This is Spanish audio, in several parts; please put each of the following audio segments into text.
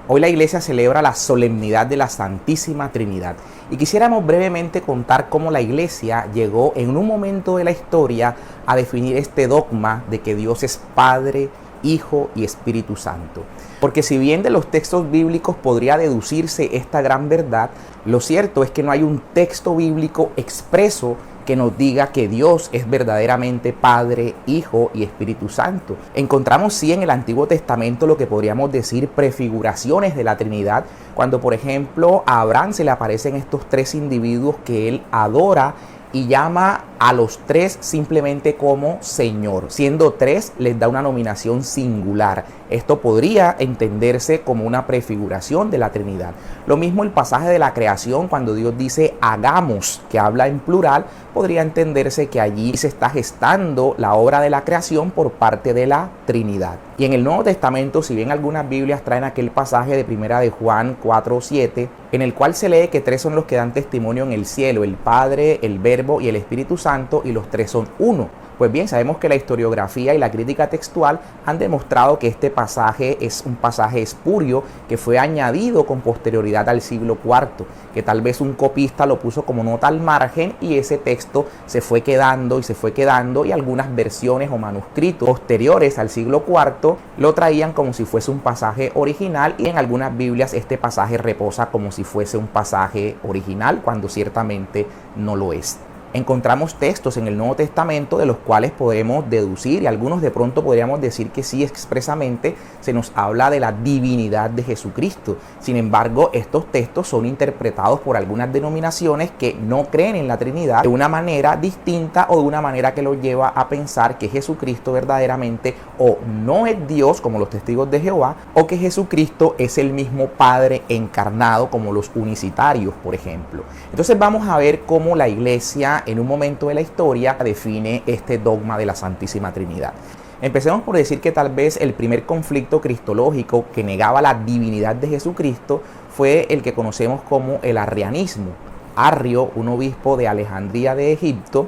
Hoy la iglesia celebra la solemnidad de la Santísima Trinidad y quisiéramos brevemente contar cómo la iglesia llegó en un momento de la historia a definir este dogma de que Dios es Padre, Hijo y Espíritu Santo. Porque si bien de los textos bíblicos podría deducirse esta gran verdad, lo cierto es que no hay un texto bíblico expreso que nos diga que Dios es verdaderamente Padre, Hijo y Espíritu Santo. Encontramos sí en el Antiguo Testamento lo que podríamos decir prefiguraciones de la Trinidad, cuando por ejemplo a Abraham se le aparecen estos tres individuos que él adora y llama a los tres simplemente como Señor. Siendo tres, les da una nominación singular. Esto podría entenderse como una prefiguración de la Trinidad. Lo mismo el pasaje de la creación, cuando Dios dice hagamos, que habla en plural, podría entenderse que allí se está gestando la obra de la creación por parte de la Trinidad. Y en el Nuevo Testamento, si bien algunas Biblias traen aquel pasaje de Primera de Juan 4:7, en el cual se lee que tres son los que dan testimonio en el cielo, el Padre, el Verbo y el Espíritu Santo, y los tres son uno. Pues bien, sabemos que la historiografía y la crítica textual han demostrado que este pasaje es un pasaje espurio que fue añadido con posterioridad al siglo IV, que tal vez un copista lo puso como nota al margen y ese texto se fue quedando y algunas versiones o manuscritos posteriores al siglo IV lo traían como si fuese un pasaje original, y en algunas Biblias este pasaje reposa como si fuese un pasaje original cuando ciertamente no lo es. Encontramos textos en el Nuevo Testamento de los cuales podemos deducir, y algunos de pronto podríamos decir que sí expresamente se nos habla de la divinidad de Jesucristo. Sin embargo, estos textos son interpretados por algunas denominaciones que no creen en la Trinidad de una manera distinta o de una manera que los lleva a pensar que Jesucristo verdaderamente o no es Dios como los testigos de Jehová, o que Jesucristo es el mismo Padre encarnado como los unicitarios, por ejemplo. Entonces vamos a ver cómo la iglesia en un momento de la historia define este dogma de la Santísima Trinidad. Empecemos por decir que tal vez el primer conflicto cristológico que negaba la divinidad de Jesucristo fue el que conocemos como el arrianismo. Arrio, un obispo de Alejandría de Egipto,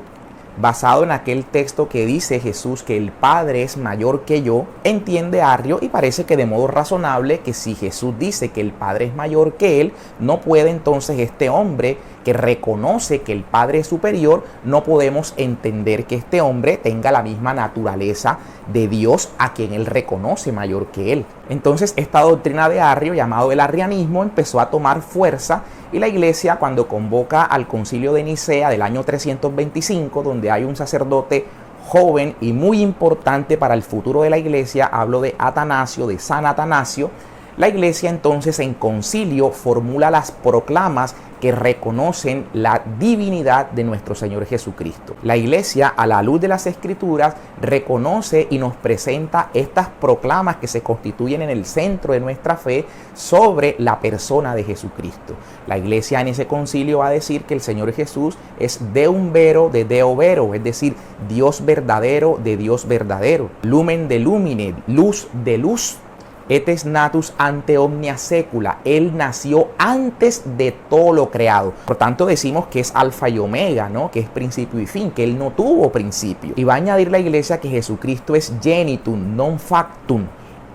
basado en aquel texto que dice Jesús que el Padre es mayor que yo, entiende Arrio y parece que de modo razonable que si Jesús dice que el Padre es mayor que él, no puede entonces este hombre que reconoce que el Padre es superior, no podemos entender que este hombre tenga la misma naturaleza de Dios a quien él reconoce mayor que él. Entonces esta doctrina de Arrio, llamado el arrianismo, empezó a tomar fuerza, y la iglesia, cuando convoca al concilio de Nicea del año 325, donde hay un sacerdote joven y muy importante para el futuro de la iglesia, hablo de Atanasio, de San Atanasio, la iglesia entonces en concilio formula las proclamas que reconocen la divinidad de nuestro Señor Jesucristo. La iglesia, a la luz de las Escrituras, reconoce y nos presenta estas proclamas que se constituyen en el centro de nuestra fe sobre la persona de Jesucristo. La iglesia en ese concilio va a decir que el Señor Jesús es Deum vero de Deo vero, es decir, Dios verdadero de Dios verdadero, lumen de lumine, luz de luz, etes natus ante omnia secula. Él nació antes de todo lo creado. Por tanto decimos que es alfa y omega, ¿no? Que es principio y fin, que él no tuvo principio. Y va a añadir la iglesia que Jesucristo es genitum, non factum,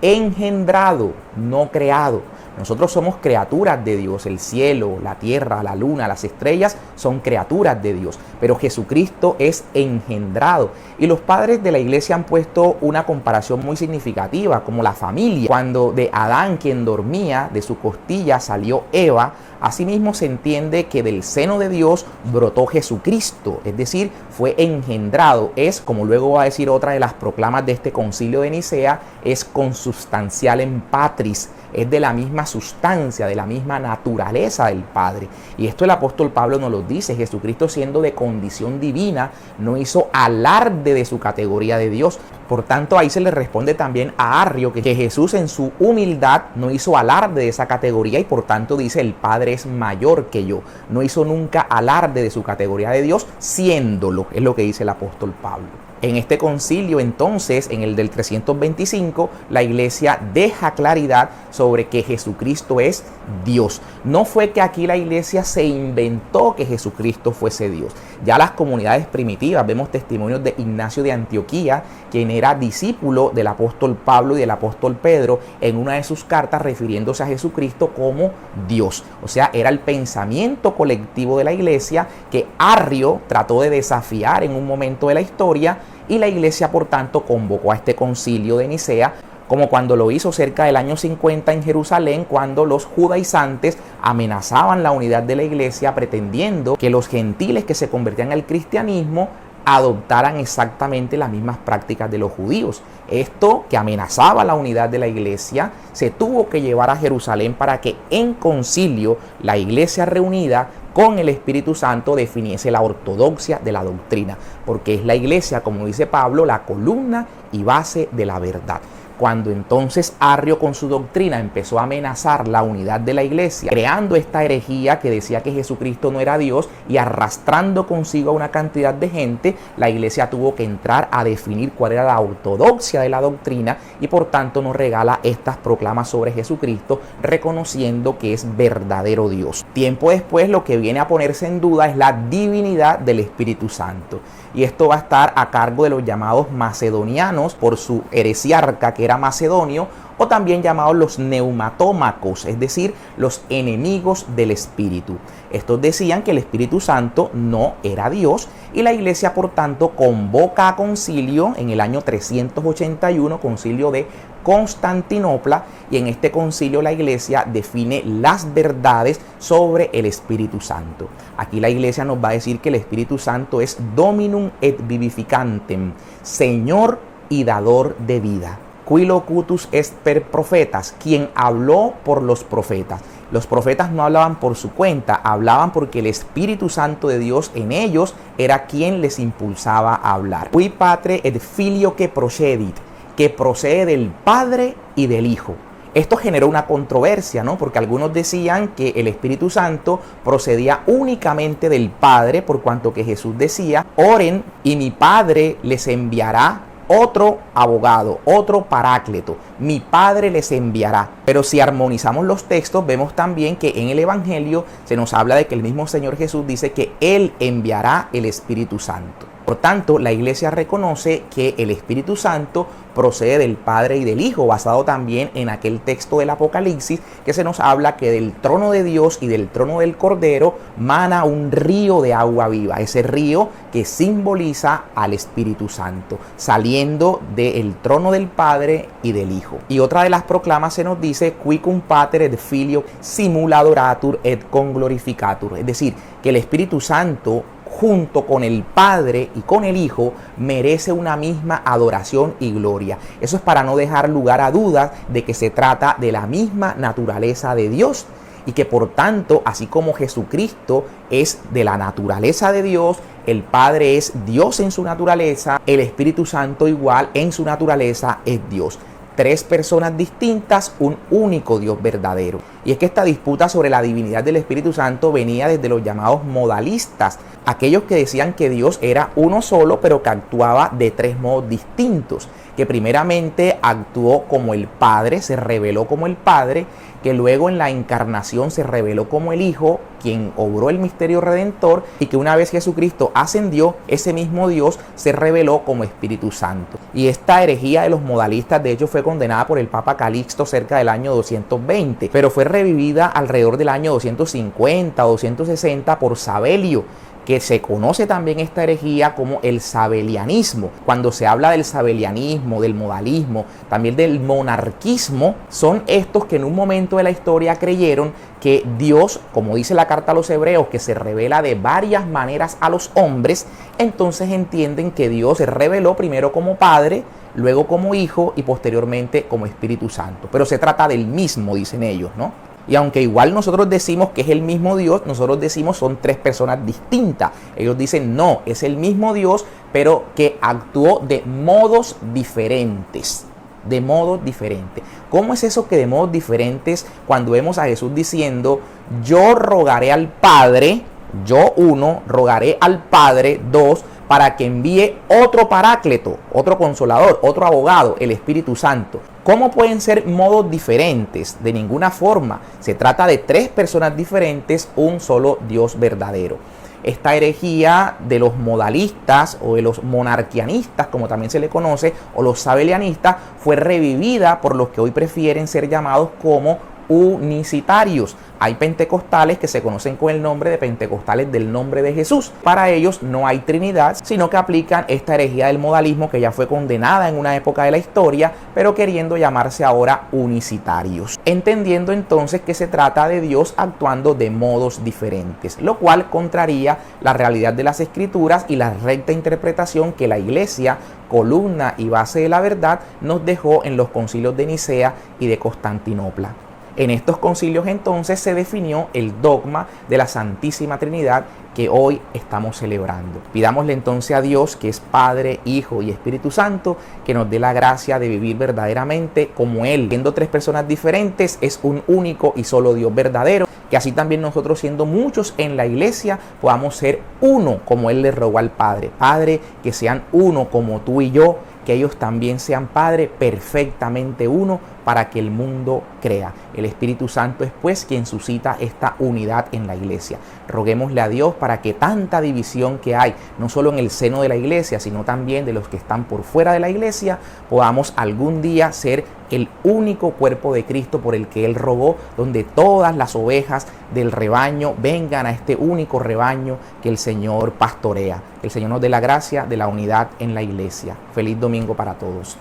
engendrado, no creado. Nosotros somos criaturas de Dios. El cielo, la tierra, la luna, las estrellas son criaturas de Dios. Pero Jesucristo es engendrado. Y los padres de la iglesia han puesto una comparación muy significativa, como la familia. Cuando de Adán, quien dormía, de su costilla salió Eva, asimismo se entiende que del seno de Dios brotó Jesucristo. Es decir, fue engendrado. Es, como luego va a decir otra de las proclamas de este concilio de Nicea, es consubstancial en patris. Es de la misma sustancia, de la misma naturaleza del Padre. Y esto el apóstol Pablo nos lo dice. Jesucristo, siendo de condición divina, no hizo alarde de su categoría de Dios. Por tanto, ahí se le responde también a Arrio que Jesús en su humildad no hizo alarde de esa categoría, y por tanto dice el Padre es mayor que yo. No hizo nunca alarde de su categoría de Dios, siéndolo, es lo que dice el apóstol Pablo. En este concilio, entonces, en el del 325, la iglesia deja claridad sobre que Jesucristo es Dios. No fue que aquí la iglesia se inventó que Jesucristo fuese Dios. Ya las comunidades primitivas, vemos testimonios de Ignacio de Antioquía, quien era discípulo del apóstol Pablo y del apóstol Pedro, en una de sus cartas refiriéndose a Jesucristo como Dios. O sea, era el pensamiento colectivo de la iglesia que Arrio trató de desafiar en un momento de la historia, y la iglesia, por tanto, convocó a este concilio de Nicea, como cuando lo hizo cerca del año 50 en Jerusalén, cuando los judaizantes amenazaban la unidad de la iglesia, pretendiendo que los gentiles que se convertían al cristianismo adoptaran exactamente las mismas prácticas de los judíos. Esto, que amenazaba la unidad de la iglesia, se tuvo que llevar a Jerusalén para que en concilio la iglesia reunida con el Espíritu Santo definiese la ortodoxia de la doctrina, porque es la iglesia, como dice Pablo, la columna y base de la verdad. Cuando entonces Arrio con su doctrina empezó a amenazar la unidad de la iglesia, creando esta herejía que decía que Jesucristo no era Dios y arrastrando consigo a una cantidad de gente, la iglesia tuvo que entrar a definir cuál era la ortodoxia de la doctrina y por tanto nos regala estas proclamas sobre Jesucristo, reconociendo que es verdadero Dios. Tiempo después, lo que viene a ponerse en duda es la divinidad del Espíritu Santo. Y esto va a estar a cargo de los llamados macedonianos por su heresiarca, que era macedonio, o también llamados los neumatómacos, es decir, los enemigos del Espíritu. Estos decían que el Espíritu Santo no era Dios, y la iglesia, por tanto, convoca a concilio en el año 381, concilio de Constantinopla, y en este concilio la iglesia define las verdades sobre el Espíritu Santo. Aquí la iglesia nos va a decir que el Espíritu Santo es Dominum et vivificantem, Señor y dador de vida. Qui locutus est per profetas, quien habló por los profetas. Los profetas no hablaban por su cuenta, hablaban porque el Espíritu Santo de Dios en ellos era quien les impulsaba a hablar. Qui patre et filio que procedit, que procede del Padre y del Hijo. Esto generó una controversia, ¿no? Porque algunos decían que el Espíritu Santo procedía únicamente del Padre, por cuanto que Jesús decía: oren y mi Padre les enviará otro abogado, otro paráclito, mi Padre les enviará. Pero si armonizamos los textos, vemos también que en el Evangelio se nos habla de que el mismo Señor Jesús dice que Él enviará el Espíritu Santo. Por tanto, la iglesia reconoce que el Espíritu Santo procede del Padre y del Hijo, basado también en aquel texto del Apocalipsis que se nos habla que del trono de Dios y del trono del Cordero mana un río de agua viva, ese río que simboliza al Espíritu Santo, saliendo del trono del Padre y del Hijo. Y otra de las proclamas se nos dice: qui cum pater et filio simul adoratur et conglorificatur, es decir, que el Espíritu Santo junto con el Padre y con el Hijo merece una misma adoración y gloria. Eso es para no dejar lugar a dudas de que se trata de la misma naturaleza de Dios, y que por tanto, así como Jesucristo es de la naturaleza de Dios, el Padre es Dios en su naturaleza, el Espíritu Santo igual en su naturaleza es Dios. Tres personas distintas, un único Dios verdadero. Y es que esta disputa sobre la divinidad del Espíritu Santo venía desde los llamados modalistas, aquellos que decían que Dios era uno solo, pero que actuaba de tres modos distintos, que primeramente actuó como el Padre, se reveló como el Padre, que luego en la encarnación se reveló como el Hijo, quien obró el misterio redentor, y que una vez Jesucristo ascendió, ese mismo Dios se reveló como Espíritu Santo. Y esta herejía de los modalistas, de hecho, fue condenada por el Papa Calixto cerca del año 220, pero fue revivida alrededor del año 250 o 260 por Sabelio, que se conoce también esta herejía como el sabelianismo. Cuando se habla del sabelianismo, del modalismo, también del monarquismo, son estos que en un momento de la historia creyeron que Dios, como dice la carta a los hebreos, que se revela de varias maneras a los hombres, entonces entienden que Dios se reveló primero como Padre, luego como Hijo y posteriormente como Espíritu Santo. Pero se trata del mismo, dicen ellos, ¿no? Y aunque igual nosotros decimos que es el mismo Dios, nosotros decimos son tres personas distintas. Ellos dicen no, es el mismo Dios, pero que actuó de modos diferentes. De modos diferentes. ¿Cómo es eso que de modos diferentes? Cuando vemos a Jesús diciendo: yo rogaré al Padre, Yo, uno, rogaré al Padre, dos, para que envíe otro paráclito, otro consolador, otro abogado, el Espíritu Santo. ¿Cómo pueden ser modos diferentes? De ninguna forma. Se trata de tres personas diferentes, un solo Dios verdadero. Esta herejía de los modalistas o de los monarquianistas, como también se le conoce, o los sabelianistas, fue revivida por los que hoy prefieren ser llamados como unicitarios. Hay pentecostales que se conocen con el nombre de pentecostales del nombre de Jesús. Para ellos no hay Trinidad, sino que aplican esta herejía del modalismo que ya fue condenada en una época de la historia, pero queriendo llamarse ahora unicitarios. Entendiendo entonces que se trata de Dios actuando de modos diferentes, lo cual contraría la realidad de las Escrituras y la recta interpretación que la Iglesia, columna y base de la verdad, nos dejó en los concilios de Nicea y de Constantinopla. En estos concilios entonces se definió el dogma de la Santísima Trinidad que hoy estamos celebrando. Pidámosle entonces a Dios, que es Padre, Hijo y Espíritu Santo, que nos dé la gracia de vivir verdaderamente como Él. Siendo tres personas diferentes, es un único y solo Dios verdadero. Que así también nosotros, siendo muchos en la iglesia, podamos ser uno como Él le rogó al Padre. Padre, que sean uno como tú y yo, que ellos también sean, Padre, perfectamente uno, para que el mundo crea. El Espíritu Santo es pues quien suscita esta unidad en la iglesia. Roguémosle a Dios para que tanta división que hay, no solo en el seno de la iglesia, sino también de los que están por fuera de la iglesia, podamos algún día ser el único cuerpo de Cristo por el que Él rogó, donde todas las ovejas del rebaño vengan a este único rebaño que el Señor pastorea. El Señor nos dé la gracia de la unidad en la iglesia. Feliz domingo para todos.